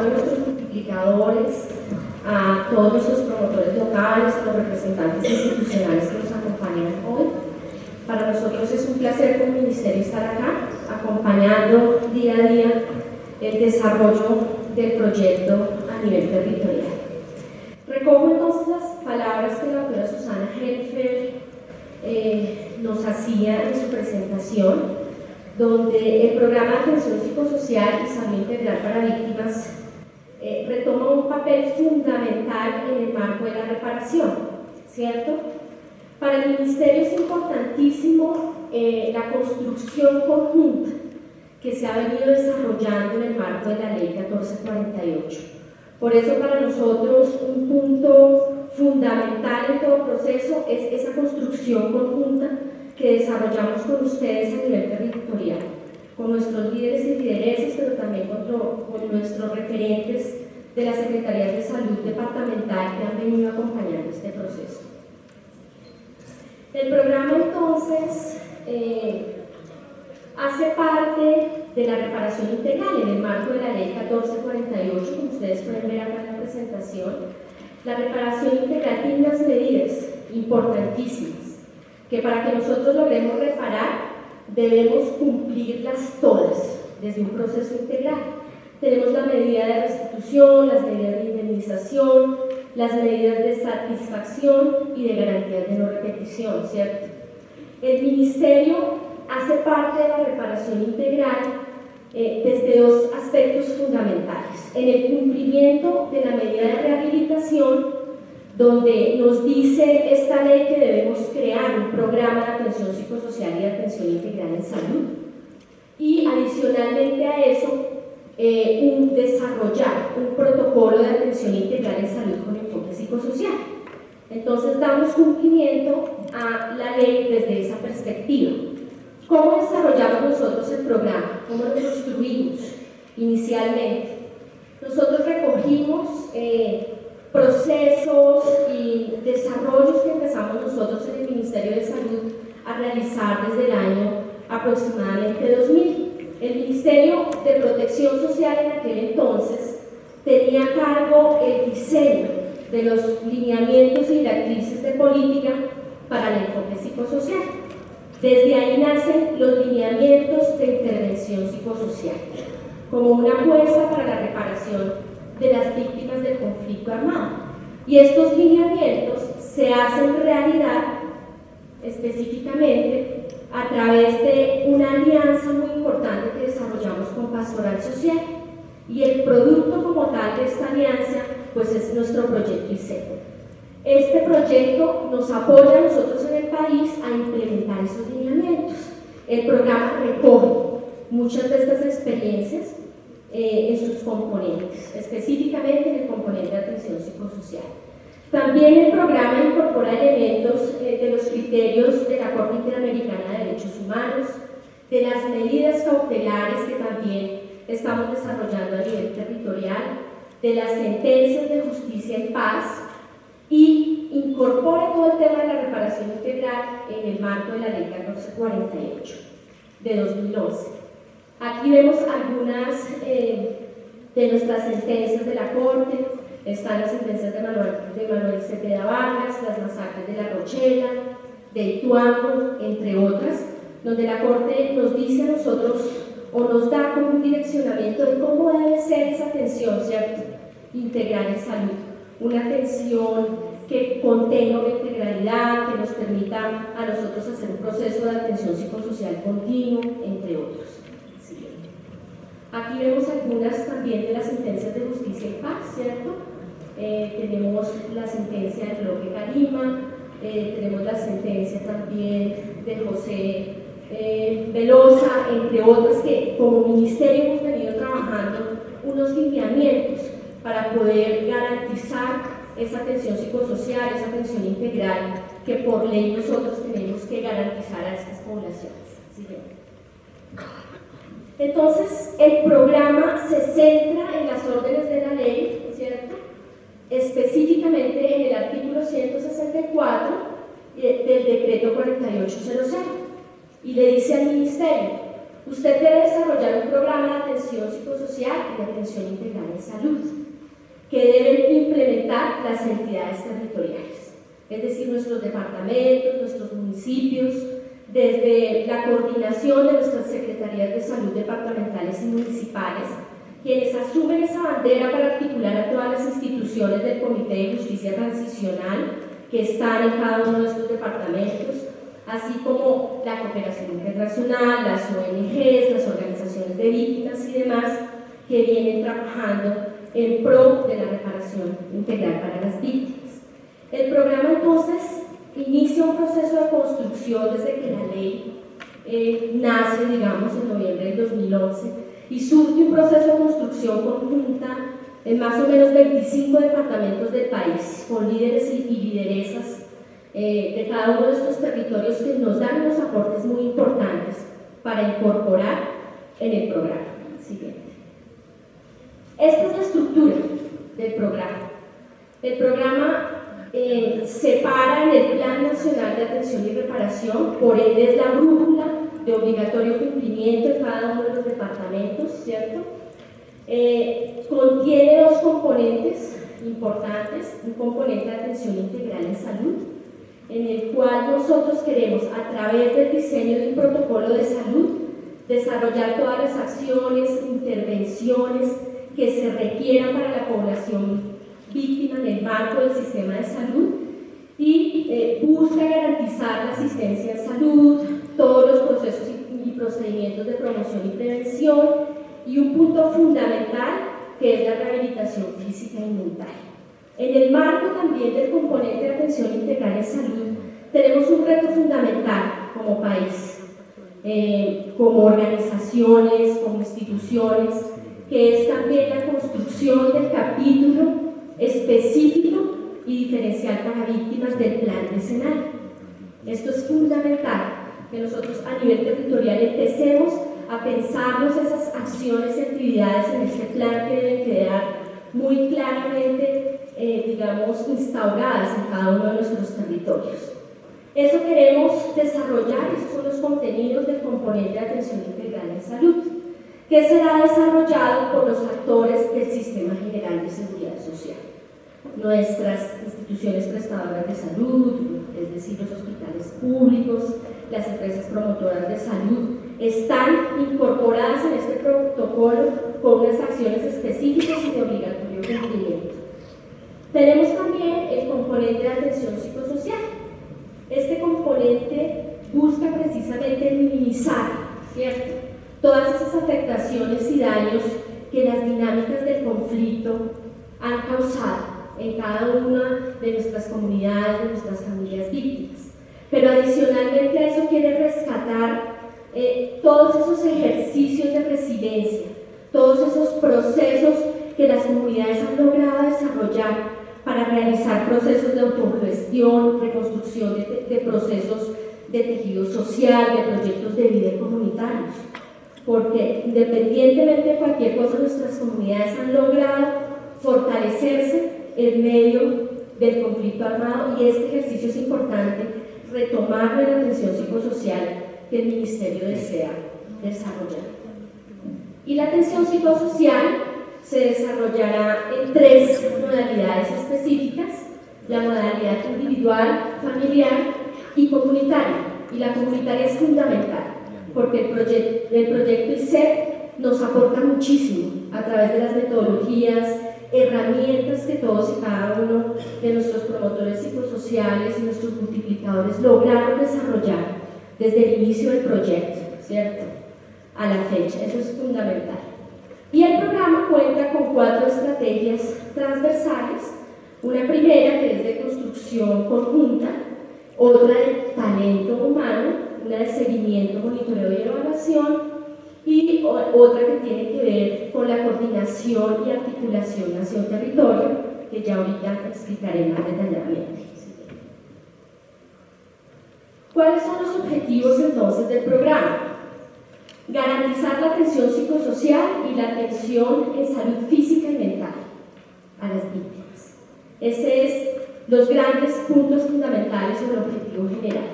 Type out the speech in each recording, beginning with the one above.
a nuestros multiplicadores, a todos nuestros promotores locales, a los representantes institucionales que nos acompañan hoy. Para nosotros es un placer como ministerio estar acá, acompañando día a día el desarrollo del proyecto a nivel territorial. Recojo entonces las palabras que la doctora Susana Helfer nos hacía en su presentación, donde el programa de atención psicosocial y salud integral para víctimas retoma un papel fundamental en el marco de la reparación, ¿cierto? Para el Ministerio es importantísimo la construcción conjunta que se ha venido desarrollando en el marco de la Ley 1448. Por eso para nosotros un punto fundamental en todo proceso es esa construcción conjunta que desarrollamos con ustedes a nivel territorial, con nuestros líderes y lideresas, pero también con nuestros referentes de las Secretarías de Salud departamental que han venido acompañando este proceso. El programa entonces hace parte de la reparación integral en el marco de la Ley 1448, como ustedes pueden ver acá en la presentación. La reparación integral tiene unas medidas importantísimas que para que nosotros logremos reparar debemos cumplirlas todas desde un proceso integral. Tenemos la medida de restitución, las medidas de indemnización, las medidas de satisfacción y de garantías de no repetición, ¿cierto? El Ministerio hace parte de la reparación integral desde dos aspectos fundamentales. En el cumplimiento de la medida de rehabilitación, donde nos dice esta ley que debemos crear un programa de atención psicosocial y de atención integral en salud. Y adicionalmente a eso, desarrollar un protocolo de atención integral en salud con enfoque psicosocial. Entonces damos cumplimiento a la ley desde esa perspectiva. ¿Cómo desarrollamos nosotros el programa? ¿Cómo lo construimos inicialmente? Nosotros recogimos procesos y desarrollos que empezamos nosotros en el Ministerio de Salud a realizar desde el año aproximadamente 2000. El Ministerio de Protección Social en aquel entonces tenía a cargo el diseño de los lineamientos y directrices de política para el enfoque psicosocial. Desde ahí nacen los lineamientos de intervención psicosocial, como una apuesta para la reparación de las víctimas del conflicto armado. Y estos lineamientos se hacen realidad específicamente a través de una alianza muy importante que desarrollamos con Pastoral Social, y el producto como tal de esta alianza pues es nuestro proyecto ICEP. Este proyecto nos apoya a nosotros en el país a implementar esos lineamientos. El programa recoge muchas de estas experiencias en sus componentes, específicamente en el componente de atención psicosocial. También el programa incorpora elementos de los criterios de la Corte Interamericana de Derechos Humanos, de las medidas cautelares que también estamos desarrollando a nivel territorial, de las sentencias de justicia en paz, y incorpora todo el tema de la reparación integral en el marco de la Ley 1448 de 2011. Aquí vemos algunas de nuestras sentencias de la Corte. Están las sentencias de Manuel Cepeda Vargas, las masacres de La Rochela, de Ituango, entre otras, donde la Corte nos dice a nosotros o nos da como un direccionamiento de cómo debe ser esa atención, ¿cierto?, integral en salud. Una atención que contenga una integralidad, que nos permita a nosotros hacer un proceso de atención psicosocial continuo, entre otros. Siguiente. Aquí vemos algunas también de las sentencias de justicia en paz, ¿cierto? Tenemos la sentencia del bloque Calima, tenemos la sentencia también de José Velosa, entre otras, que como ministerio hemos venido trabajando unos lineamientos para poder garantizar esa atención psicosocial, esa atención integral que por ley nosotros tenemos que garantizar a estas poblaciones. Siguiente. Entonces, el programa se centra en las órdenes de la ley, ¿cierto?, específicamente en el artículo 164 del decreto 4800, y le dice al Ministerio: Usted debe desarrollar un programa de atención psicosocial y de atención integral en salud, que deben implementar las entidades territoriales, es decir, nuestros departamentos, nuestros municipios, desde la coordinación de nuestras secretarías de salud departamentales y municipales, quienes asumen esa bandera para articular a todas las instituciones del Comité de Justicia Transicional que están en cada uno de estos departamentos, así como la cooperación internacional, las ONGs, las organizaciones de víctimas y demás, que vienen trabajando en pro de la reparación integral para las víctimas. El programa entonces inicia un proceso de construcción desde que la ley nace, digamos, en noviembre del 2011, y surge un proceso de construcción conjunta en más o menos 25 departamentos del país, con líderes y lideresas de cada uno de estos territorios que nos dan unos aportes muy importantes para incorporar en el programa. Siguiente. Esta es la estructura del programa. El programa separa en el Plan Nacional de Atención y Reparación, por ende es la brújula de obligatorio cumplimiento en cada uno de los departamentos, ¿cierto? Contiene dos componentes importantes, un componente de atención integral en salud, en el cual nosotros queremos, a través del diseño de un protocolo de salud, desarrollar todas las acciones, intervenciones que se requieran para la población víctima en el marco del sistema de salud, y busca garantizar la asistencia en salud, todos los procesos y procedimientos de promoción y prevención, y un punto fundamental que es la rehabilitación física y mental. En el marco también del componente de atención integral en salud, tenemos un reto fundamental como país, como organizaciones, como instituciones, que es también la construcción del capítulo específico y diferencial para víctimas del plan decenal. Esto es fundamental, que nosotros a nivel territorial empecemos a pensarnos esas acciones y actividades en este plan que deben quedar muy claramente, digamos, instauradas en cada uno de nuestros territorios. Eso queremos desarrollar, esos son los contenidos del componente de atención integral en salud, que será desarrollado por los actores del Sistema General de Seguridad Social. Nuestras instituciones prestadoras de salud, es decir, los hospitales públicos, las empresas promotoras de salud, están incorporadas en este protocolo con unas acciones específicas y de obligatorio cumplimiento. Tenemos también el componente de atención psicosocial. Este componente busca precisamente minimizar, ¿cierto?, todas esas afectaciones y daños que las dinámicas del conflicto han causado en cada una de nuestras comunidades, de nuestras familias víctimas. Pero adicionalmente a eso quiere rescatar todos esos ejercicios de resiliencia, todos esos procesos que las comunidades han logrado desarrollar para realizar procesos de autogestión, reconstrucción de procesos de tejido social, de proyectos de vida comunitarios. Porque independientemente de cualquier cosa, nuestras comunidades han logrado fortalecerse en medio del conflicto armado, y este ejercicio es importante retomarlo en la atención psicosocial que el Ministerio desea desarrollar. Y la atención psicosocial se desarrollará en tres modalidades específicas: la modalidad individual, familiar y comunitaria. Y la comunitaria es fundamental, porque el proyecto ISEP nos aporta muchísimo a través de las metodologías, herramientas que todos y cada uno de nuestros promotores psicosociales y nuestros multiplicadores lograron desarrollar desde el inicio del proyecto, ¿cierto?, a la fecha. Eso es fundamental. Y el programa cuenta con 4 estrategias transversales: una primera, que es de construcción conjunta; otra de talento humano; una de seguimiento, monitoreo y evaluación; y otra que tiene que ver con la coordinación y articulación nación-territorio, que ya ahorita explicaré más detalladamente. ¿Cuáles son los objetivos entonces del programa? Garantizar la atención psicosocial y la atención en salud física y mental a las víctimas. Esos son los grandes puntos fundamentales sobre el objetivo general.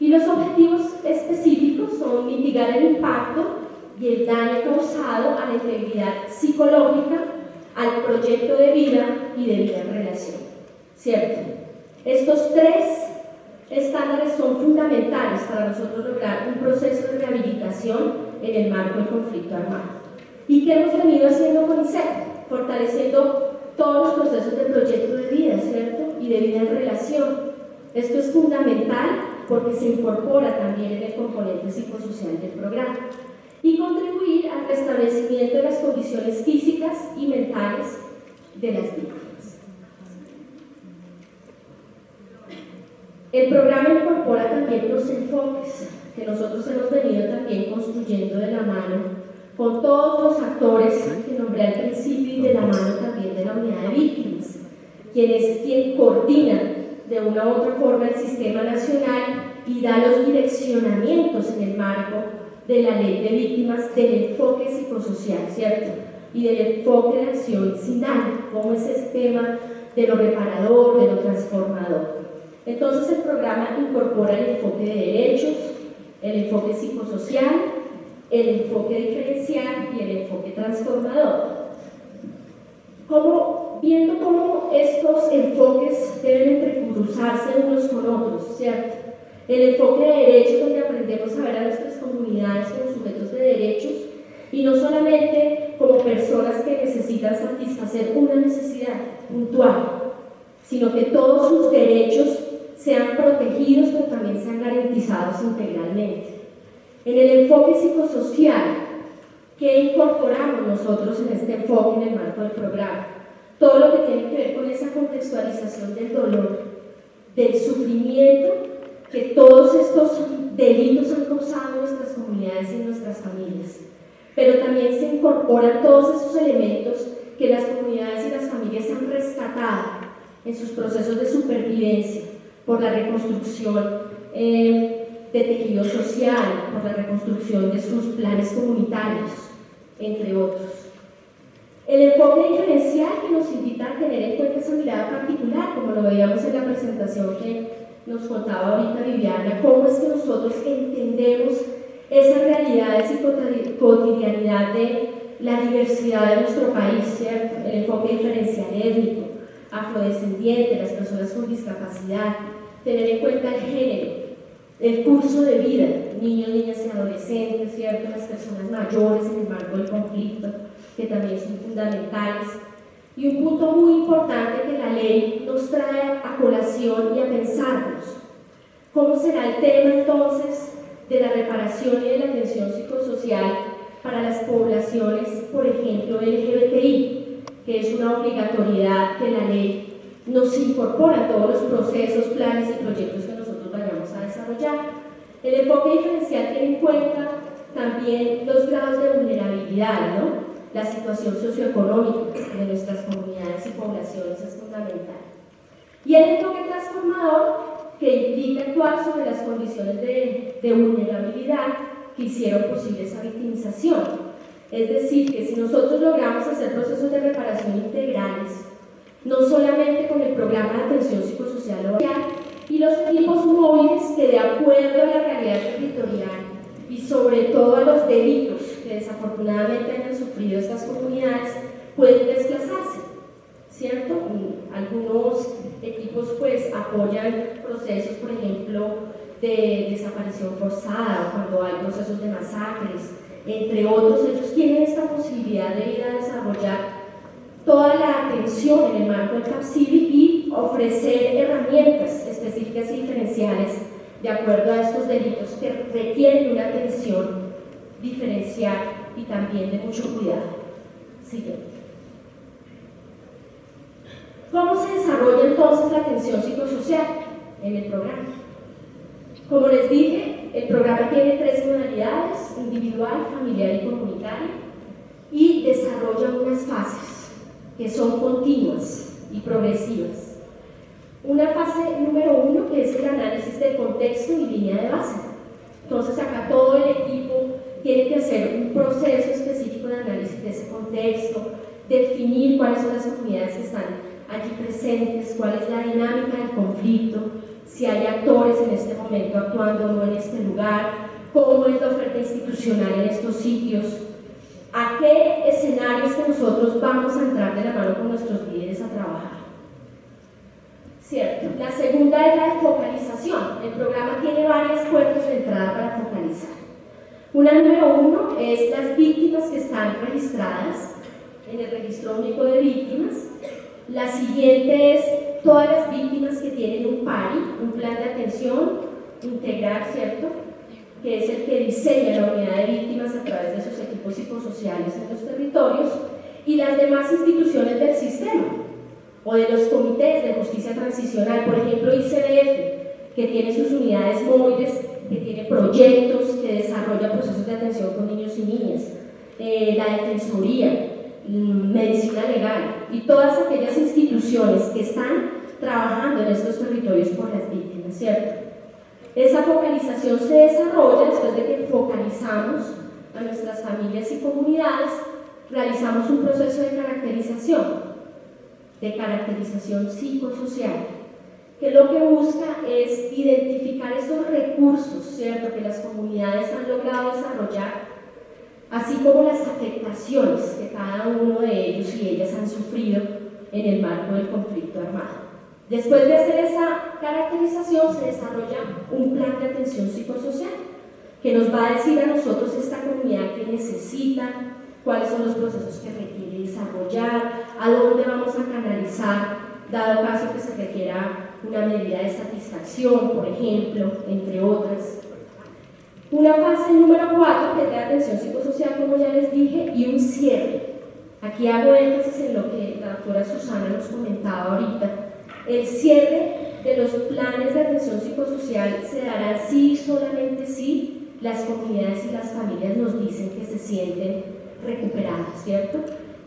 Y los objetivos específicos son mitigar el impacto y el daño causado a la integridad psicológica, al proyecto de vida y de vida en relación, ¿cierto? Estos tres estándares son fundamentales para nosotros lograr un proceso de rehabilitación en el marco del conflicto armado. ¿Y qué hemos venido haciendo con ISEC? Fortaleciendo todos los procesos de proyecto de vida, ¿cierto? Y de vida en relación. Esto es fundamental porque se incorpora también en el componente psicosocial del programa. Y contribuir al restablecimiento de las condiciones físicas y mentales de las víctimas. El programa incorpora también los enfoques que nosotros hemos venido también construyendo de la mano con todos los actores que nombré al principio y de la mano también de la unidad de víctimas, quien coordina de una u otra forma el sistema nacional y da los direccionamientos en el marco de la ley de víctimas del enfoque psicosocial, ¿cierto? Y del enfoque de acción sin daño, como es ese tema de lo reparador, de lo transformador. Entonces el programa incorpora el enfoque de derechos, el enfoque psicosocial, el enfoque diferencial y el enfoque transformador. Viendo cómo estos enfoques deben entrecruzarse unos con otros, ¿cierto? El enfoque de derechos, donde aprendemos a ver a nuestras comunidades como sujetos de derechos y no solamente como personas que necesitan satisfacer una necesidad puntual, sino que todos sus derechos sean protegidos, pero también sean garantizados integralmente. En el enfoque psicosocial, ¿qué incorporamos nosotros en este enfoque en el marco del programa? Todo lo que tiene que ver con esa contextualización del dolor, del sufrimiento que todos estos delitos han causado en nuestras comunidades y en nuestras familias. Pero también se incorporan todos esos elementos que las comunidades y las familias han rescatado en sus procesos de supervivencia, por la reconstrucción de tejido social, por la reconstrucción de sus planes comunitarios, entre otros. El enfoque diferencial que nos invita a tener en cuenta esa mirada particular, como lo veíamos en la presentación que nos contaba ahorita Viviana, cómo es que nosotros entendemos esas realidades y cotidianidad de la diversidad de nuestro país, ¿cierto? El enfoque diferencial étnico, afrodescendiente, las personas con discapacidad, tener en cuenta el género, el curso de vida, niños, niñas y adolescentes, ¿cierto? Las personas mayores en el marco del conflicto, que también son fundamentales. Y un punto muy importante que la ley nos trae a colación y a pensarnos: ¿cómo será el tema entonces de la reparación y de la atención psicosocial para las poblaciones, por ejemplo, LGBTI, que es una obligatoriedad que la ley nos incorpora a todos los procesos, planes y proyectos que nosotros vayamos a desarrollar? El enfoque diferencial tiene en cuenta también los grados de vulnerabilidad, ¿no? La situación socioeconómica de nuestras comunidades y poblaciones es fundamental. Y el enfoque transformador, que implica actuar sobre las condiciones de vulnerabilidad que hicieron posible esa victimización. Es decir, que si nosotros logramos hacer procesos de reparación integrales, no solamente con el programa de atención psicosocial local y los equipos móviles que, de acuerdo a la realidad territorial y sobre todo a los delitos que desafortunadamente hayan sufrido estas comunidades, pueden desplazarse, ¿cierto? Algunos equipos pues apoyan procesos, por ejemplo, de desaparición forzada, cuando hay procesos de masacres, entre otros. Ellos tienen esta posibilidad de ir a desarrollar toda la atención en el marco del CAPCIVI y ofrecer herramientas específicas y diferenciales de acuerdo a estos delitos que requieren una atención diferencial y también de mucho cuidado. Siguiente. ¿Cómo se desarrolla entonces la atención psicosocial en el programa? Como les dije, el programa tiene tres modalidades: individual, familiar y comunitaria, y desarrolla unas fases que son continuas y progresivas. Una fase número 1, que es el análisis del contexto y línea de base. Entonces acá todo el equipo tiene que hacer un proceso específico de análisis de ese contexto, definir cuáles son las comunidades que están allí presentes, cuál es la dinámica del conflicto, si hay actores en este momento actuando o no en este lugar, cómo es la oferta institucional en estos sitios, a qué escenarios que nosotros vamos a entrar de la mano con nuestros líderes a trabajar. ¿Cierto? La segunda es la focalización. El programa tiene varias puertas de entrada para focalizar. Una número uno es las víctimas que están registradas en el registro único de víctimas. La siguiente es todas las víctimas que tienen un PARI, un plan de atención integral, ¿cierto?, que es el que diseña la unidad de víctimas a través de sus equipos psicosociales en los territorios, y las demás instituciones del sistema o de los comités de justicia transicional, por ejemplo ICDF, que tiene sus unidades móviles, que tiene proyectos, que desarrolla procesos de atención con niños y niñas, la Defensoría, Medicina Legal y todas aquellas instituciones que están trabajando en estos territorios por las víctimas, ¿cierto? Esa focalización se desarrolla después de que focalizamos a nuestras familias y comunidades, realizamos un proceso de caracterización psicosocial, que lo que busca es identificar esos recursos, ¿cierto?, que las comunidades han logrado desarrollar, así como las afectaciones que cada uno de ellos y ellas han sufrido en el marco del conflicto armado. Después de hacer esa caracterización se desarrolla un plan de atención psicosocial que nos va a decir a nosotros esta comunidad qué necesita, cuáles son los procesos que requiere desarrollar, a dónde vamos a canalizar, dado caso que se requiera una medida de satisfacción, por ejemplo, entre otras. Una fase número 4, que es de atención psicosocial, como ya les dije, y un cierre. Aquí hago énfasis en lo que la doctora Susana nos comentaba ahorita. El cierre de los planes de atención psicosocial se dará si, solamente si, las comunidades y las familias nos dicen que se sienten recuperadas, ¿cierto?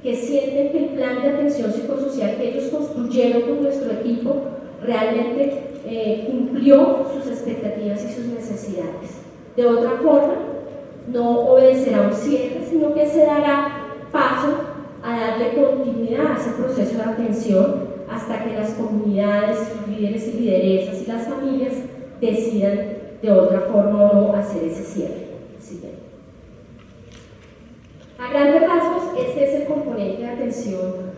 Que sienten que el plan de atención psicosocial que ellos construyeron con nuestro equipo realmente cumplió sus expectativas y sus necesidades. De otra forma, no obedecerá un cierre, sino que se dará paso a darle continuidad a ese proceso de atención hasta que las comunidades, sus líderes y lideresas y las familias decidan de otra forma o no hacer ese cierre. Siguiente. A grandes rasgos, este es el componente de atención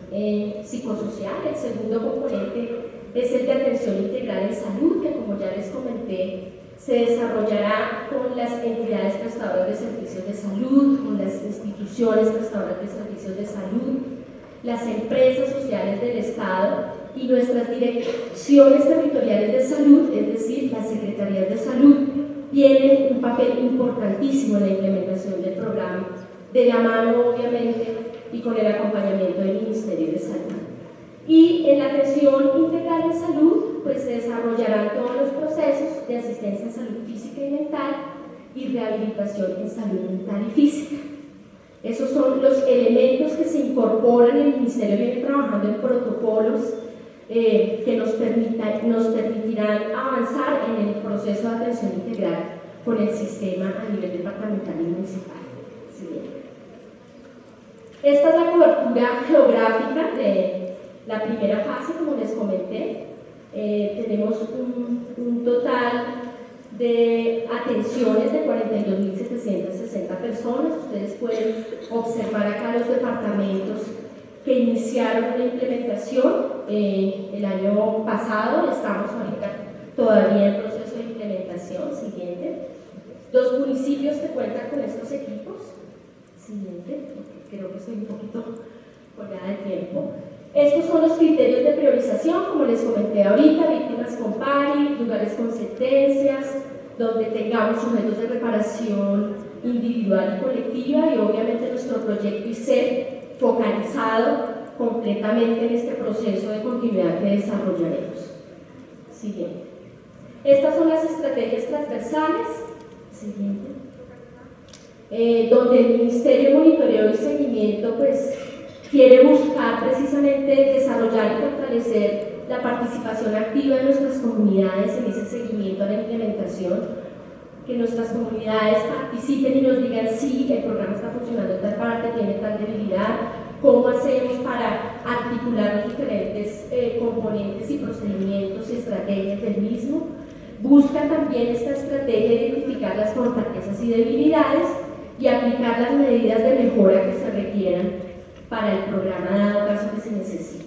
psicosocial. El segundo componente es el de atención integral en salud, que como ya les comenté, se desarrollará con las entidades prestadoras de servicios de salud, con las instituciones prestadoras de servicios de salud, las empresas sociales del Estado y nuestras direcciones territoriales de salud, es decir, las secretarías de salud, tienen un papel importantísimo en la implementación del programa, de la mano obviamente y con el acompañamiento del Ministerio de Salud. Y en la atención integral en salud, pues se desarrollarán todos los procesos de asistencia en salud física y mental y rehabilitación en salud mental y física. Esos son los elementos que se incorporan. El Ministerio viene trabajando en protocolos que nos permitirán avanzar en el proceso de atención integral con el sistema a nivel departamental y municipal. ¿Sí? Esta es la cobertura geográfica de la primera fase, como les comenté. Tenemos un total de atenciones de 42.760 personas. Ustedes pueden observar acá los departamentos que iniciaron la implementación el año pasado. Estamos ahorita todavía en proceso de implementación. Siguiente. Los municipios que cuentan con estos equipos. Siguiente. Creo que estoy un poquito colgada de tiempo. Estos son los criterios de priorización, como les comenté ahorita: víctimas con PARI, lugares con sentencias, donde tengamos sujetos de reparación individual y colectiva, y obviamente nuestro proyecto ICEP focalizado completamente en este proceso de continuidad que desarrollaremos. Siguiente. Estas son las estrategias transversales. Siguiente. Donde el Ministerio de Monitoreo y Seguimiento pues quiere buscar precisamente desarrollar y fortalecer la participación activa de nuestras comunidades en ese seguimiento a la implementación, que nuestras comunidades participen y nos digan si el programa está funcionando en tal parte, tiene tal debilidad, cómo hacemos para articular los diferentes componentes y procedimientos y estrategias del mismo. Busca también esta estrategia identificar las fortalezas y debilidades y aplicar las medidas de mejora que se requieran para el programa dado caso que se necesite.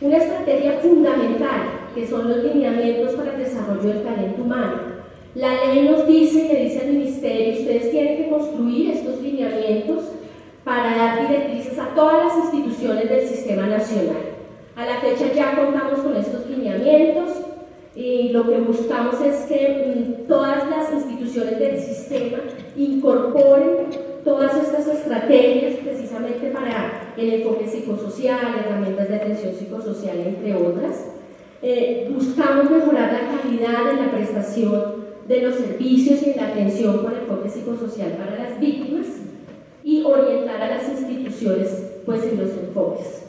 Una estrategia fundamental, que son los lineamientos para el desarrollo del talento humano. La ley nos dice, le dice al Ministerio, ustedes tienen que construir estos lineamientos para dar directrices a todas las instituciones del Sistema Nacional. A la fecha ya contamos con estos lineamientos y lo que buscamos es que todas las instituciones del sistema incorporen todas estas estrategias precisamente para el enfoque psicosocial, herramientas de atención psicosocial, entre otras. Buscamos mejorar la calidad en la prestación de los servicios y en la atención con enfoque psicosocial para las víctimas y orientar a las instituciones pues, en los enfoques.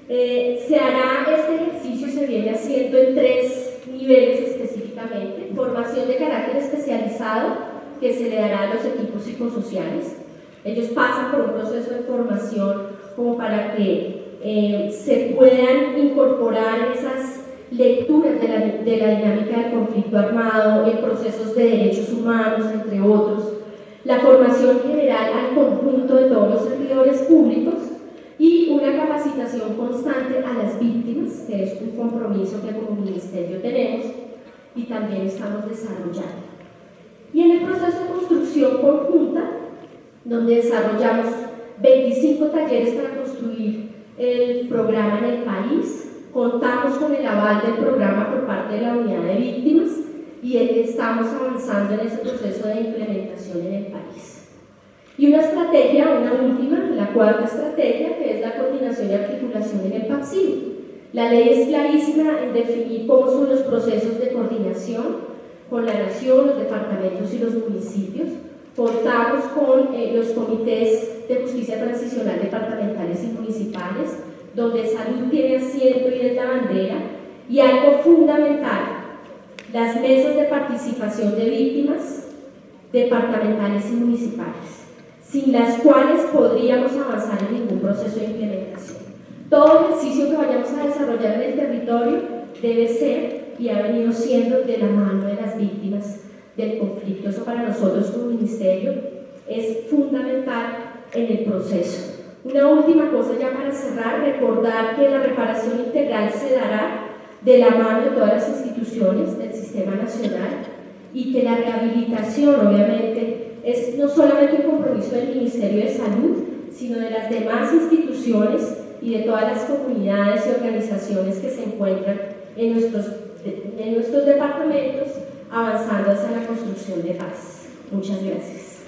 Se hará este ejercicio, se viene haciendo en 3 niveles específicamente: formación de carácter especializado que se le dará a los equipos psicosociales. Ellos pasan por un proceso de formación como para que se puedan incorporar esas lecturas de la dinámica del conflicto armado, en procesos de derechos humanos, entre otros, la formación general al conjunto de todos los servidores públicos y una capacitación constante a las víctimas, que es un compromiso que como ministerio tenemos y también estamos desarrollando. Y en el proceso de construcción conjunta, donde desarrollamos 25 talleres para construir el programa en el país, contamos con el aval del programa por parte de la unidad de víctimas y estamos avanzando en ese proceso de implementación en el país. Y una estrategia, una última, la 4ª estrategia, que es la coordinación y articulación en el PAPSIV. La ley es clarísima en definir cómo son los procesos de coordinación con la nación, los departamentos y los municipios. Contamos con los comités de justicia transicional departamentales y municipales, donde salud tiene asiento y es la bandera, y algo fundamental, las mesas de participación de víctimas departamentales y municipales, sin las cuales podríamos avanzar en ningún proceso de implementación. Todo ejercicio que vayamos a desarrollar en el territorio debe ser y ha venido siendo de la mano de las víctimas del conflicto. Eso para nosotros como ministerio es fundamental en el proceso. Una última cosa ya para cerrar, recordar que la reparación integral se dará de la mano de todas las instituciones del Sistema Nacional y que la rehabilitación obviamente es no solamente un compromiso del Ministerio de Salud, sino de las demás instituciones y de todas las comunidades y organizaciones que se encuentran en nuestros departamentos avanzando hacia la construcción de paz. Muchas gracias.